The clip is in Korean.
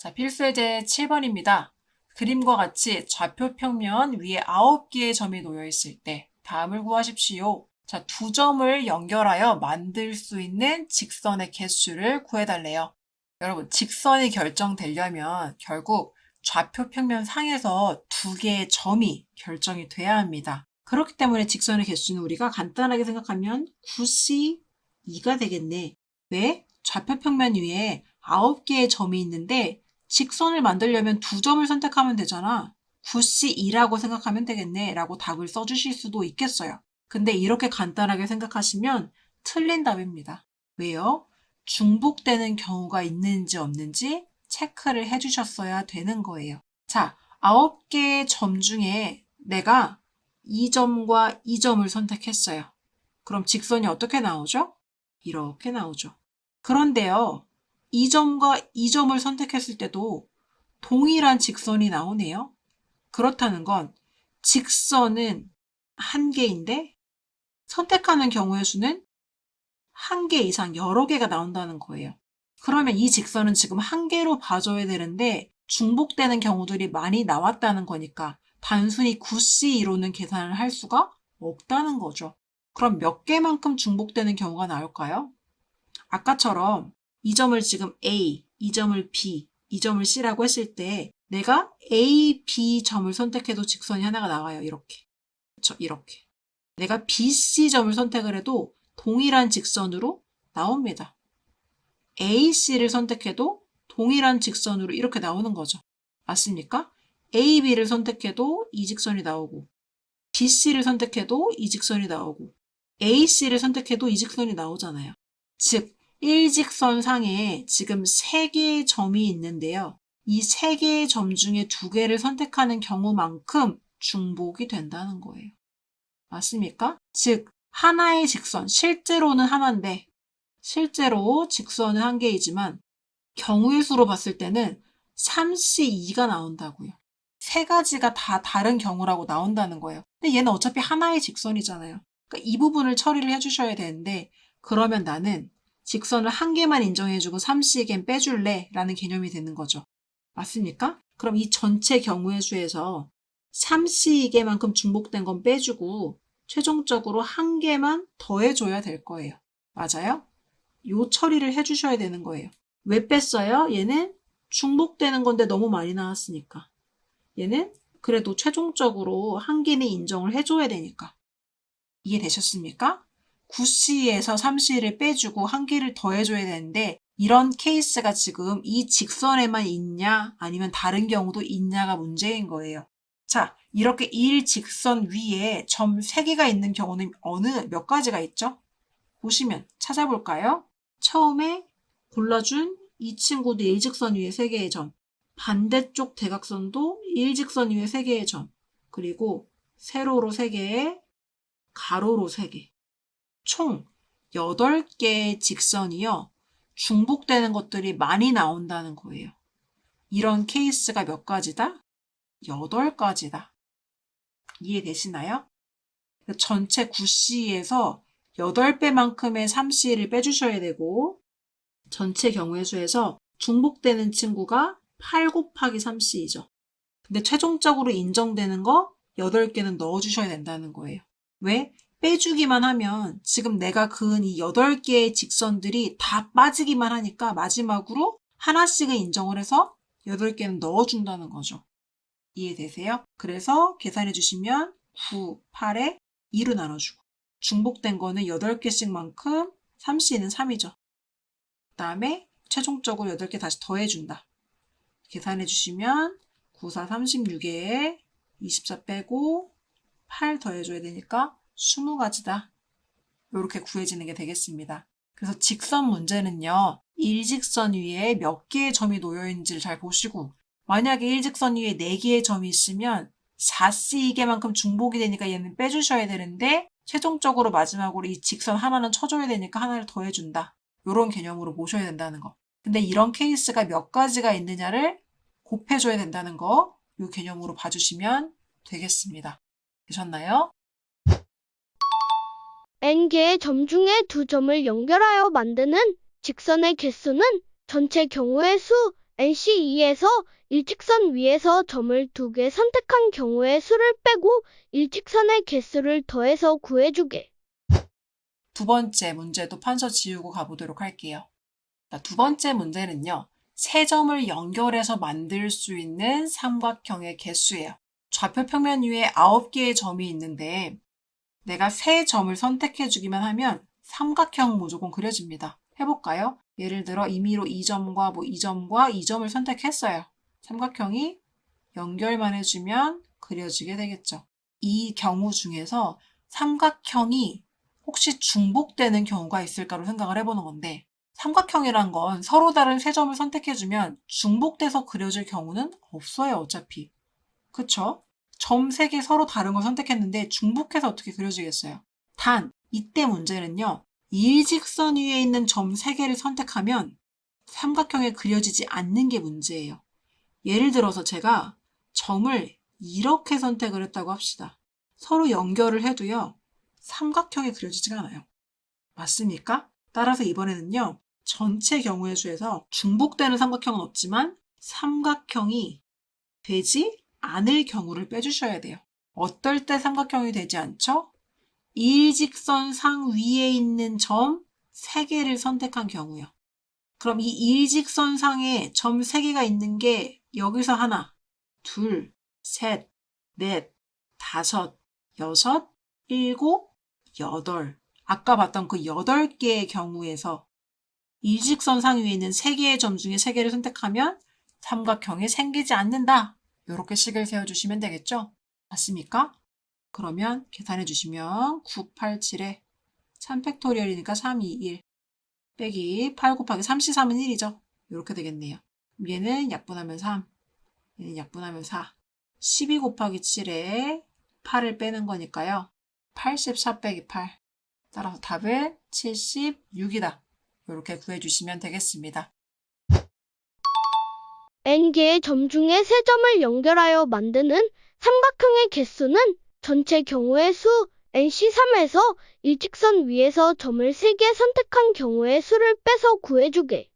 자, 필수예제 7번입니다. 그림과 같이 좌표 평면 위에 9개의 점이 놓여 있을 때 다음을 구하십시오. 자, 두 점을 연결하여 만들 수 있는 직선의 개수를 구해달래요. 여러분, 직선이 결정되려면 결국 좌표 평면 상에서 두 개의 점이 결정이 돼야 합니다. 그렇기 때문에 직선의 개수는 우리가 간단하게 생각하면 9C2가 되겠네. 왜? 좌표 평면 위에 9개의 점이 있는데 직선을 만들려면 두 점을 선택하면 되잖아. 9C2라고 생각하면 되겠네 라고 답을 써주실 수도 있겠어요. 근데 이렇게 간단하게 생각하시면 틀린 답입니다. 왜요? 중복되는 경우가 있는지 없는지 체크를 해주셨어야 되는 거예요. 자, 9개의 점 중에 내가 이 점과 이 점을 선택했어요. 그럼 직선이 어떻게 나오죠? 이렇게 나오죠. 그런데요, 이 점과 이 점을 선택했을 때도 동일한 직선이 나오네요. 그렇다는 건 직선은 한 개인데 선택하는 경우의 수는 한 개 이상 여러 개가 나온다는 거예요. 그러면 이 직선은 지금 한 개로 봐줘야 되는데 중복되는 경우들이 많이 나왔다는 거니까 단순히 9C2로는 계산을 할 수가 없다는 거죠. 그럼 몇 개만큼 중복되는 경우가 나올까요? 아까처럼 이 점을 지금 A, 이 점을 B, 이 점을 C라고 했을 때 내가 A, B 점을 선택해도 직선이 하나가 나와요. 이렇게. 그쵸? 이렇게. 내가 B, C 점을 선택을 해도 동일한 직선으로 나옵니다. A, C를 선택해도 동일한 직선으로 이렇게 나오는 거죠. 맞습니까? A, B를 선택해도 이 직선이 나오고 B, C를 선택해도 이 직선이 나오고 A, C를 선택해도 이 직선이 나오잖아요. 즉, 일직선상에 지금 3개의 점이 있는데요. 이 3개의 점 중에 2개를 선택하는 경우만큼 중복이 된다는 거예요. 맞습니까? 즉, 하나의 직선, 실제로는 하나인데 실제로 직선은 한 개이지만 경우의 수로 봤을 때는 3C2가 나온다고요. 세 가지가 다 다른 경우라고 나온다는 거예요. 근데 얘는 어차피 하나의 직선이잖아요. 그러니까 이 부분을 처리를 해주셔야 되는데 그러면 나는 직선을 한 개만 인정해주고 3C에겐 빼줄래? 라는 개념이 되는 거죠. 맞습니까? 그럼 이 전체 경우의 수에서 3C이게만큼 중복된 건 빼주고 최종적으로 한 개만 더해줘야 될 거예요. 맞아요? 요 처리를 해주셔야 되는 거예요. 왜 뺐어요? 얘는 중복되는 건데 너무 많이 나왔으니까. 얘는 그래도 최종적으로 한 개는 인정을 해줘야 되니까. 이해되셨습니까? 9C에서 3C를 빼주고 한 개를 더해줘야 되는데 이런 케이스가 지금 이 직선에만 있냐 아니면 다른 경우도 있냐가 문제인 거예요. 자, 이렇게 일직선 위에 점 3개가 있는 경우는 몇 가지가 있죠? 보시면 찾아볼까요? 처음에 골라준 이 친구도 일직선 위에 3개의 점, 반대쪽 대각선도 일직선 위에 3개의 점, 그리고 세로로 3개의 가로로 3개. 총 8개의 직선이요. 중복되는 것들이 많이 나온다는 거예요. 이런 케이스가 몇 가지다? 8가지다. 이해되시나요? 전체 9C에서 8배만큼의 3C를 빼주셔야 되고 전체 경우의 수에서 중복되는 친구가 8 곱하기 3C이죠. 근데 최종적으로 인정되는 거 8개는 넣어주셔야 된다는 거예요. 왜? 빼주기만 하면 지금 내가 그은 이 8개의 직선들이 다 빠지기만 하니까 마지막으로 하나씩은 인정을 해서 8개는 넣어준다는 거죠. 이해되세요? 그래서 계산해 주시면 9, 8에 2로 나눠주고 중복된 거는 8개씩만큼 3C는 3이죠. 그 다음에 최종적으로 8개 다시 더해준다. 계산해 주시면 9, 4, 36에 24 빼고 8 더해줘야 되니까 20가지다. 이렇게 구해지는 게 되겠습니다. 그래서 직선 문제는요. 일직선 위에 몇 개의 점이 놓여 있는지를 잘 보시고 만약에 일직선 위에 4개의 점이 있으면 4C2개만큼 중복이 되니까 얘는 빼주셔야 되는데 최종적으로 마지막으로 이 직선 하나는 쳐줘야 되니까 하나를 더해준다. 이런 개념으로 보셔야 된다는 거. 근데 이런 케이스가 몇 가지가 있느냐를 곱해줘야 된다는 거, 이 개념으로 봐주시면 되겠습니다. 되셨나요? n개의 점 중에 두 점을 연결하여 만드는 직선의 개수는 전체 경우의 수 NC2에서 일직선 위에서 점을 2개 선택한 경우의 수를 빼고 일직선의 개수를 더해서 구해주게. 두 번째 문제도 판서 지우고 가보도록 할게요. 자, 두 번째 문제는요. 세 점을 연결해서 만들 수 있는 삼각형의 개수예요. 좌표 평면 위에 9개의 점이 있는데 내가 세 점을 선택해 주기만 하면 삼각형 무조건 그려집니다. 해볼까요? 예를 들어 임의로 이 점과 이 점과 이 점을 선택했어요. 삼각형이 연결만 해주면 그려지게 되겠죠. 이 경우 중에서 삼각형이 혹시 중복되는 경우가 있을까로 생각을 해보는 건데 삼각형이란 건 서로 다른 세 점을 선택해주면 중복돼서 그려질 경우는 없어요, 어차피. 그쵸? 점 3개 서로 다른 걸 선택했는데 중복해서 어떻게 그려지겠어요? 단, 이때 문제는요. 일직선 위에 있는 점 3개를 선택하면 삼각형에 그려지지 않는 게 문제예요. 예를 들어서 제가 점을 이렇게 선택을 했다고 합시다. 서로 연결을 해도요. 삼각형에 그려지지가 않아요. 맞습니까? 따라서 이번에는요. 전체 경우의 수에서 중복되는 삼각형은 없지만 삼각형이 되지 않을 경우를 빼주셔야 돼요. 어떨 때 삼각형이 되지 않죠? 일직선상 위에 있는 점 3개를 선택한 경우요. 그럼 이 일직선상에 점 3개가 있는 게 여기서 하나, 둘, 셋, 넷, 다섯, 여섯, 일곱, 여덟. 아까 봤던 그 8개의 경우에서 일직선상 위에 있는 3개의 점 중에 3개를 선택하면 삼각형이 생기지 않는다. 이렇게 식을 세워주시면 되겠죠? 맞습니까? 그러면 계산해 주시면 987에 3팩토리얼이니까 3, 2, 1 빼기 8 곱하기 33은 1이죠. 이렇게 되겠네요. 얘는 약분하면 3, 얘는 약분하면 4. 12 곱하기 7에 8을 빼는 거니까요. 84 빼기 8. 따라서 답은 76이다. 이렇게 구해주시면 되겠습니다. N개의 점 중에 세 점을 연결하여 만드는 삼각형의 개수는 전체 경우의 수 NC3에서 일직선 위에서 점을 3개 선택한 경우의 수를 빼서 구해주게.